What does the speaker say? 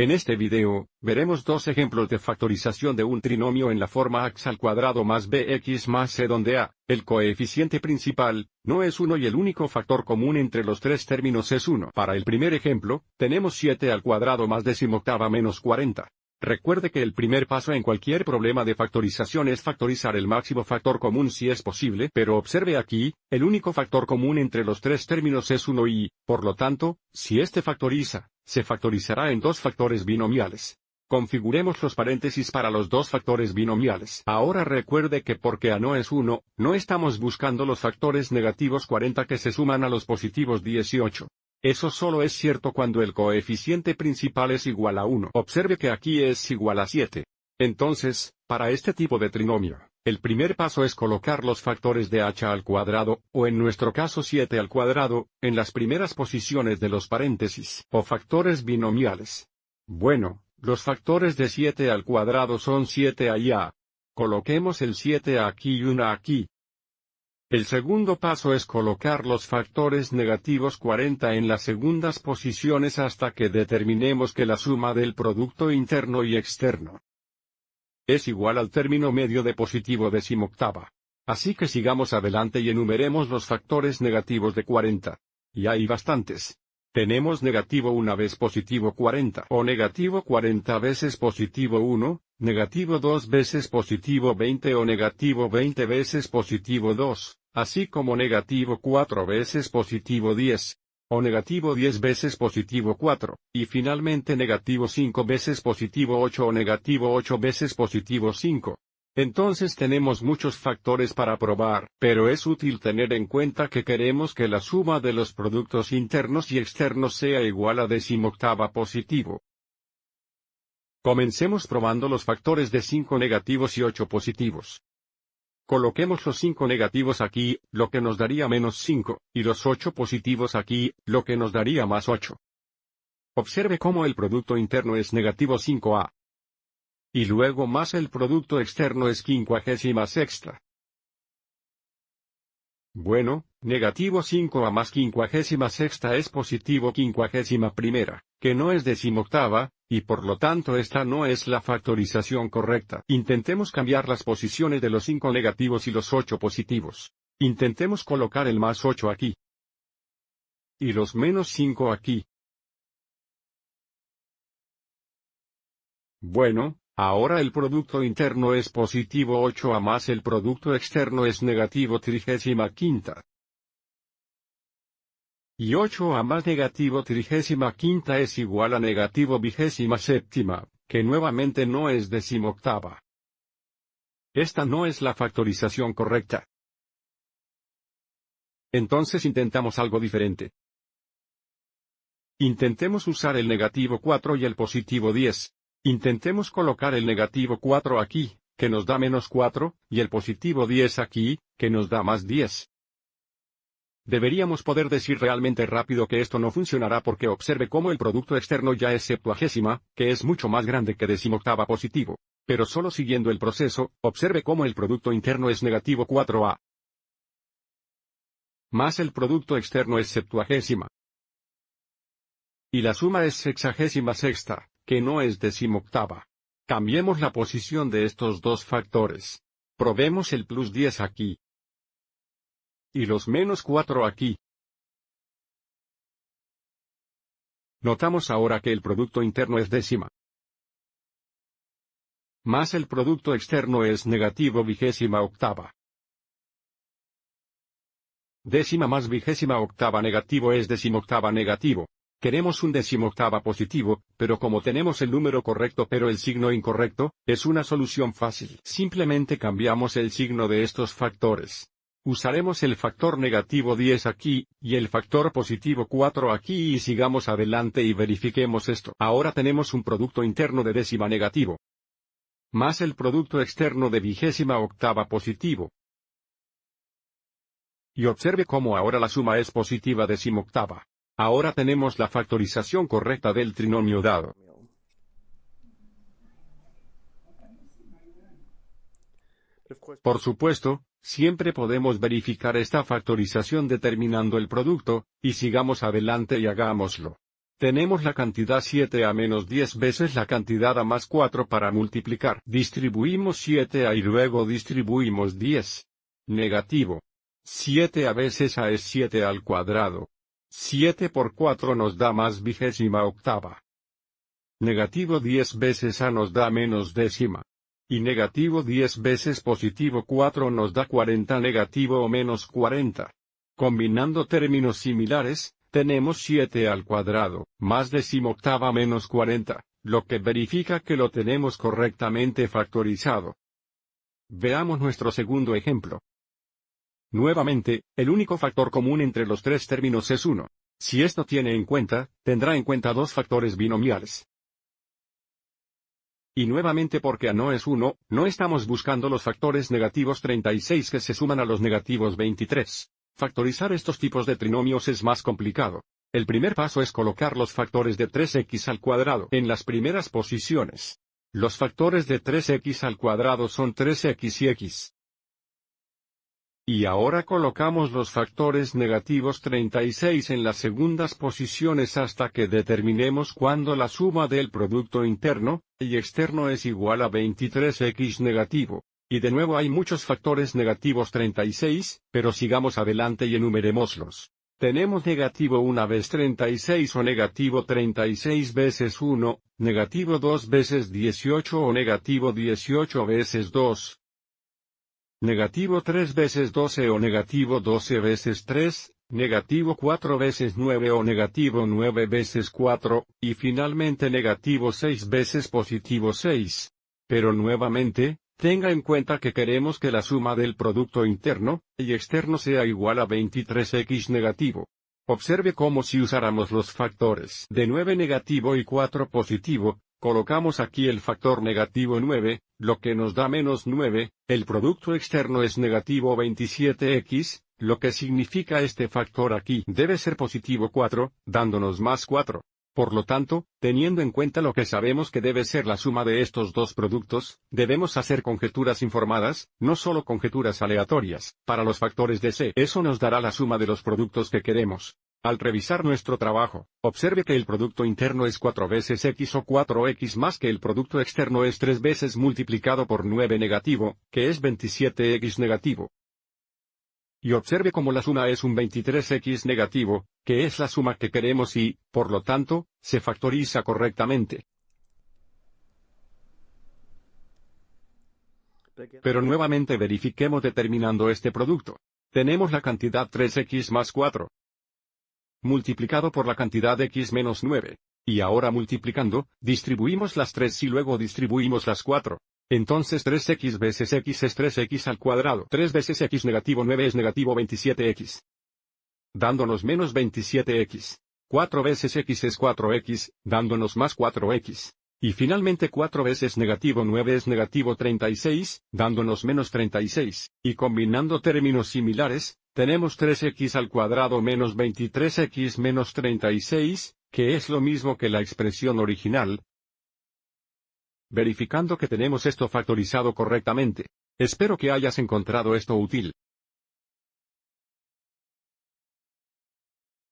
En este video, veremos dos ejemplos de factorización de un trinomio en la forma ax al cuadrado más bx más c donde a, el coeficiente principal, no es 1 y el único factor común entre los tres términos es 1. Para el primer ejemplo, tenemos 7 al cuadrado más decimoctava menos 40. Recuerde que el primer paso en cualquier problema de factorización es factorizar el máximo factor común si es posible, pero observe aquí, el único factor común entre los tres términos es 1 y, por lo tanto, si este factoriza, se factorizará en dos factores binomiales. Configuremos los paréntesis para los dos factores binomiales. Ahora recuerde que porque a no es 1, no estamos buscando los factores negativos 40 que se suman a los positivos 18. Eso solo es cierto cuando el coeficiente principal es igual a 1. Observe que aquí es igual a 7. Entonces, para este tipo de trinomio, el primer paso es colocar los factores de h al cuadrado, o en nuestro caso 7 al cuadrado, en las primeras posiciones de los paréntesis, o factores binomiales. Bueno, los factores de 7 al cuadrado son 7a y a. Coloquemos el 7 aquí y 1 aquí. El segundo paso es colocar los factores negativos 40 en las segundas posiciones hasta que determinemos que la suma del producto interno y externo es igual al término medio de positivo decimoctava. Así que sigamos adelante y enumeremos los factores negativos de 40. Y hay bastantes. Tenemos negativo 1 vez positivo 40 o negativo 40 veces positivo 1, negativo 2 veces positivo 20 o negativo 20 veces positivo 2, así como negativo 4 veces positivo 10, o negativo 10 veces positivo 4, y finalmente negativo 5 veces positivo 8 o negativo 8 veces positivo 5. Entonces tenemos muchos factores para probar, pero es útil tener en cuenta que queremos que la suma de los productos internos y externos sea igual a decimoctava positivo. Comencemos probando los factores de 5 negativos y 8 positivos. Coloquemos los 5 negativos aquí, lo que nos daría menos 5, y los 8 positivos aquí, lo que nos daría más 8. Observe cómo el producto interno es negativo 5a. Y luego más el producto externo es 56. Bueno, negativo 5a más 56 es positivo 51, que no es decimoctava, y por lo tanto esta no es la factorización correcta. Intentemos cambiar las posiciones de los 5 negativos y los 8 positivos. Intentemos colocar el más 8 aquí. Y los menos 5 aquí. Bueno, ahora el producto interno es positivo 8a más el producto externo es negativo 35. Y 8a más negativo 35 es igual a negativo 27, que nuevamente no es decimoctava. Esta no es la factorización correcta. Entonces intentamos algo diferente. Intentemos usar el negativo 4 y el positivo 10. Intentemos colocar el negativo 4 aquí, que nos da menos 4, y el positivo 10 aquí, que nos da más 10. Deberíamos poder decir realmente rápido que esto no funcionará porque observe cómo el producto externo ya es septuagésima, que es mucho más grande que decimoctava positivo. Pero solo siguiendo el proceso, observe cómo el producto interno es negativo 4a. Más el producto externo es septuagésima. Y la suma es 66, que no es decimoctava. Cambiemos la posición de estos dos factores. Probemos el plus 10 aquí. Y los menos 4 aquí. Notamos ahora que el producto interno es décima. Más el producto externo es negativo 28. Décima más 28 negativo es decimoctava negativo. Queremos un decimoctava positivo, pero como tenemos el número correcto pero el signo incorrecto, es una solución fácil. Simplemente cambiamos el signo de estos factores. Usaremos el factor negativo 10 aquí, y el factor positivo 4 aquí y sigamos adelante y verifiquemos esto. Ahora tenemos un producto interno de décima negativo. Más el producto externo de 28 positivo. Y observe cómo ahora la suma es positiva decimoctava. Ahora tenemos la factorización correcta del trinomio dado. Por supuesto, siempre podemos verificar esta factorización determinando el producto, y sigamos adelante y hagámoslo. Tenemos la cantidad 7a menos 10 veces la cantidad a más 4 para multiplicar. Distribuimos 7a y luego distribuimos 10. Negativo. 7a veces a es 7 al cuadrado. 7 por 4 nos da más 28ª. Negativo 10 veces a nos da menos décima. Y negativo 10 veces positivo 4 nos da 40 negativo o menos 40. Combinando términos similares, tenemos 7 al cuadrado, más 18ª menos 40, lo que verifica que lo tenemos correctamente factorizado. Veamos nuestro segundo ejemplo. Nuevamente, el único factor común entre los tres términos es 1. Si esto tiene en cuenta, tendrá en cuenta dos factores binomiales. Y nuevamente porque a no es 1, no estamos buscando los factores negativos 36 que se suman a los negativos 23. Factorizar estos tipos de trinomios es más complicado. El primer paso es colocar los factores de 3x al cuadrado en las primeras posiciones. Los factores de 3x al cuadrado son 3x y x. Y ahora colocamos los factores negativos 36 en las segundas posiciones hasta que determinemos cuándo la suma del producto interno y externo es igual a 23x negativo. Y de nuevo hay muchos factores negativos 36, pero sigamos adelante y enumerémoslos. Tenemos negativo 1 vez 36 o negativo 36 veces 1, negativo 2 veces 18 o negativo 18 veces 2. Negativo 3 veces 12 o negativo 12 veces 3, negativo 4 veces 9 o negativo 9 veces 4, y finalmente negativo 6 veces positivo 6. Pero nuevamente, tenga en cuenta que queremos que la suma del producto interno y externo sea igual a 23x negativo. Observe cómo si usáramos los factores de 9 negativo y 4 positivo, colocamos aquí el factor negativo 9, lo que nos da menos 9, el producto externo es negativo 27x, lo que significa este factor aquí debe ser positivo 4, dándonos más 4. Por lo tanto, teniendo en cuenta lo que sabemos que debe ser la suma de estos dos productos, debemos hacer conjeturas informadas, no solo conjeturas aleatorias, para los factores de C. Eso nos dará la suma de los productos que queremos. Al revisar nuestro trabajo, observe que el producto interno es 4 veces x o 4x más que el producto externo es 3 veces multiplicado por 9 negativo, que es 27x negativo. Y observe cómo la suma es un 23x negativo, que es la suma que queremos y, por lo tanto, se factoriza correctamente. Pero nuevamente verifiquemos determinando este producto. Tenemos la cantidad 3x más 4. Multiplicado por la cantidad x menos 9. Y ahora multiplicando, distribuimos las 3 y luego distribuimos las 4. Entonces 3x veces x es 3x al cuadrado. 3 veces x negativo 9 es negativo 27x. Dándonos menos 27x. 4 veces x es 4x, dándonos más 4x. Y finalmente 4 veces negativo 9 es negativo 36, dándonos menos 36. Y combinando términos similares, tenemos 3x al cuadrado menos 23x menos 36, que es lo mismo que la expresión original. Verificando que tenemos esto factorizado correctamente. Espero que hayas encontrado esto útil.